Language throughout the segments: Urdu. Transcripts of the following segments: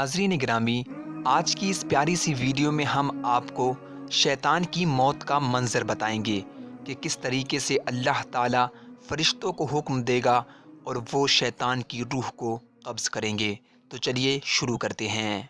ناظرین گرامی، آج کی اس پیاری سی ویڈیو میں ہم آپ کو شیطان کی موت کا منظر بتائیں گے کہ کس طریقے سے اللہ تعالیٰ فرشتوں کو حکم دے گا اور وہ شیطان کی روح کو قبض کریں گے۔ تو چلیے شروع کرتے ہیں۔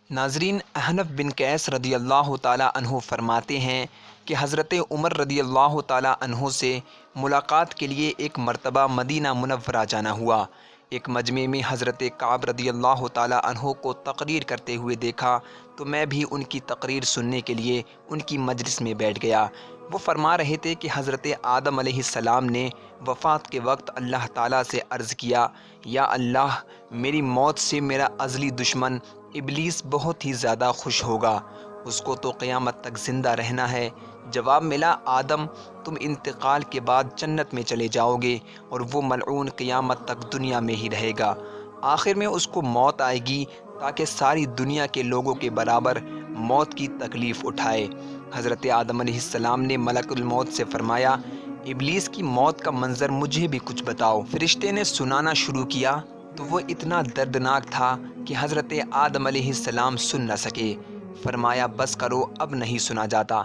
ناظرین، احنف بن قیس رضی اللہ تعالیٰ عنہ فرماتے ہیں کہ حضرت عمر رضی اللہ تعالیٰ عنہ سے ملاقات کے لیے ایک مرتبہ مدینہ منورہ جانا ہوا۔ ایک مجمع میں حضرت کعب رضی اللہ تعالیٰ عنہ کو تقریر کرتے ہوئے دیکھا تو میں بھی ان کی تقریر سننے کے لیے ان کی مجلس میں بیٹھ گیا۔ وہ فرما رہے تھے کہ حضرت آدم علیہ السلام نے وفات کے وقت اللہ تعالیٰ سے عرض کیا، یا اللہ، میری موت سے میرا ازلی دشمن ابلیس بہت ہی زیادہ خوش ہوگا، اس کو تو قیامت تک زندہ رہنا ہے۔ جواب ملا، آدم، تم انتقال کے بعد جنت میں چلے جاؤ گے اور وہ ملعون قیامت تک دنیا میں ہی رہے گا۔ آخر میں اس کو موت آئے گی تاکہ ساری دنیا کے لوگوں کے برابر موت کی تکلیف اٹھائے۔ حضرت آدم علیہ السلام نے ملک الموت سے فرمایا، ابلیس کی موت کا منظر مجھے بھی کچھ بتاؤ۔ فرشتے نے سنانا شروع کیا تو وہ اتنا دردناک تھا کہ حضرت آدم علیہ السلام سن نہ سکے۔ فرمایا، بس کرو، اب نہیں سنا جاتا۔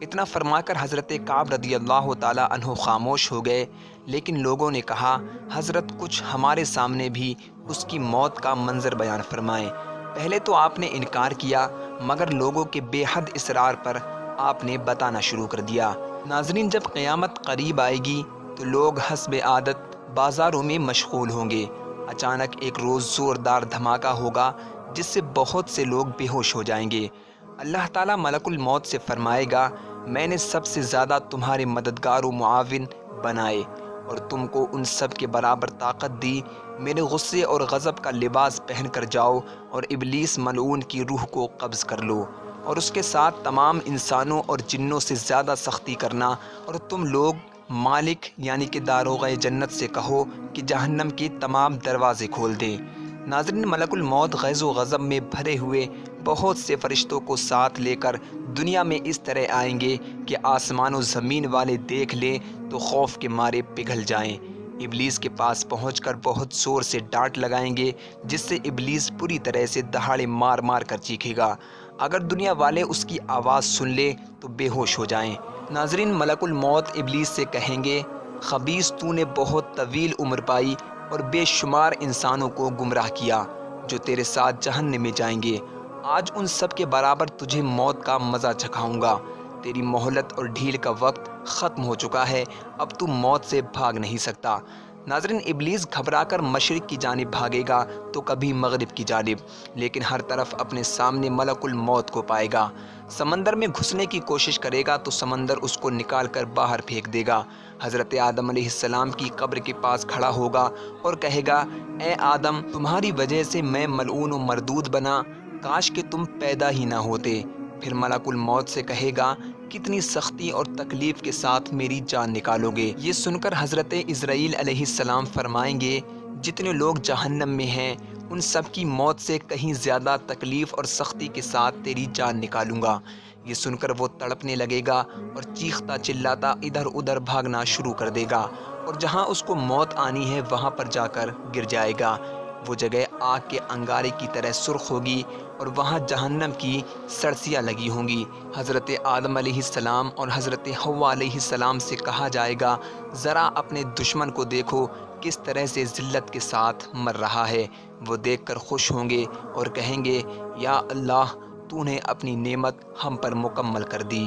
اتنا فرما کر حضرت کعب رضی اللہ تعالیٰ عنہ خاموش ہو گئے، لیکن لوگوں نے کہا، حضرت کچھ ہمارے سامنے بھی اس کی موت کا منظر بیان فرمائیں۔ پہلے تو آپ نے انکار کیا، مگر لوگوں کے بے حد اصرار پر آپ نے بتانا شروع کر دیا۔ ناظرین، جب قیامت قریب آئے گی تو لوگ حسب عادت بازاروں میں مشغول ہوں گے۔ اچانک ایک روز زوردار دھماکہ ہوگا جس سے بہت سے لوگ بے ہوش ہو جائیں گے۔ اللہ تعالیٰ ملک الموت سے فرمائے گا، میں نے سب سے زیادہ تمہارے مددگار و معاون بنائے اور تم کو ان سب کے برابر طاقت دی۔ میرے غصے اور غضب کا لباس پہن کر جاؤ اور ابلیس ملعون کی روح کو قبض کر لو، اور اس کے ساتھ تمام انسانوں اور جنوں سے زیادہ سختی کرنا، اور تم لوگ مالک یعنی کہ داروغہ جنت سے کہو کہ جہنم کے تمام دروازے کھول دے۔ ناظرین، ملک الموت غیظ و غضب میں بھرے ہوئے بہت سے فرشتوں کو ساتھ لے کر دنیا میں اس طرح آئیں گے کہ آسمان و زمین والے دیکھ لیں تو خوف کے مارے پگھل جائیں۔ ابلیس کے پاس پہنچ کر بہت زور سے ڈانٹ لگائیں گے، جس سے ابلیس پوری طرح سے دہاڑے مار مار کر چیخے گا۔ اگر دنیا والے اس کی آواز سن لیں تو بے ہوش ہو جائیں۔ ناظرین، ملک الموت ابلیس سے کہیں گے، خبیث، تو نے بہت طویل عمر پائی اور بے شمار انسانوں کو گمراہ کیا جو تیرے ساتھ جہنم میں جائیں گے۔ آج ان سب کے برابر تجھے موت کا مزہ چکھاؤں گا۔ تیری مہلت اور ڈھیل کا وقت ختم ہو چکا ہے، اب تو موت سے بھاگ نہیں سکتا۔ ناظرین، ابلیس گھبرا کر مشرق کی جانب بھاگے گا تو کبھی مغرب کی جانب، لیکن ہر طرف اپنے سامنے ملک الموت کو پائے گا۔ سمندر میں گھسنے کی کوشش کرے گا تو سمندر اس کو نکال کر باہر پھینک دے گا۔ حضرت آدم علیہ السلام کی قبر کے پاس کھڑا ہوگا اور کہے گا، اے آدم، تمہاری وجہ سے میں ملعون و مردود بنا، کاش کہ تم پیدا ہی نہ ہوتے۔ پھر ملک الموت سے کہے گا، کتنی سختی اور تکلیف کے ساتھ میری جان نکالو گے۔ یہ سن کر حضرت عزرائیل علیہ السلام فرمائیں گے، جتنے لوگ جہنم میں ہیں ان سب کی موت سے کہیں زیادہ تکلیف اور سختی کے ساتھ تیری جان نکالوں گا۔ یہ سن کر وہ تڑپنے لگے گا اور چیختا چلاتا ادھر ادھر بھاگنا شروع کر دے گا، اور جہاں اس کو موت آنی ہے وہاں پر جا کر گر جائے گا۔ وہ جگہ آگ کے انگارے کی طرح سرخ ہوگی اور وہاں جہنم کی سرسیاں لگی ہوں گی۔ حضرت آدم علیہ السلام اور حضرت حوا علیہ السلام سے کہا جائے گا، ذرا اپنے دشمن کو دیکھو کس طرح سے ذلت کے ساتھ مر رہا ہے۔ وہ دیکھ کر خوش ہوں گے اور کہیں گے، یا اللہ، تو نے اپنی نعمت ہم پر مکمل کر دی۔